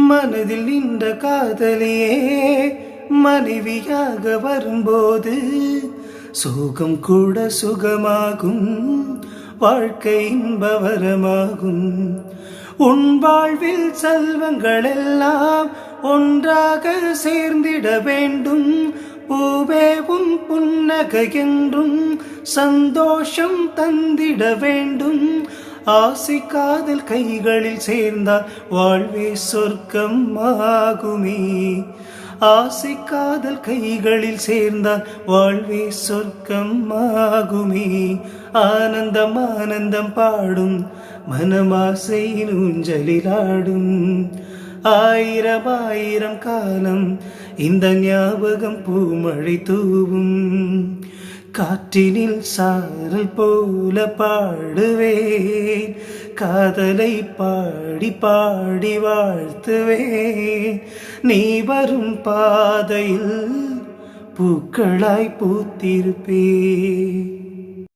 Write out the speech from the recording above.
மனதில் நின்ற காதலியே மனைவியாக வரும்போது சோகம் கூட சுகமாகும், வாழ்க்கை இன்பவரமாகும். உன் வாழ்வில் செல்வங்கள் எல்லாம் ஒன்றாக சேர்ந்திட வேண்டும். பூவே உன் புன்னகை என்றும் சந்தோஷம் தந்திட வேண்டும். ஆசை காதல் கைகளில் சேர்ந்தால் வாழ்வே சொர்க்கம் ஆகுமே. ஆசை காதல் கைகளில் சேர்ந்தால் வாழ்வே சொர்க்கம் ஆகுமே. ஆனந்தம் ஆனந்தம் பாடும் மனமாசை ஊஞ்சலிலாடும். ஆயிரம் ஆயிரம் காலம் இந்த ஞாபகம் பூமழை தூவும். காற்றினில் சாரல் போல பாடுவேன், காதலை பாடி பாடி வாழ்த்துவேன். நீ வரும் பாதையில் பூக்களாய் பூத்திருப்பேன்.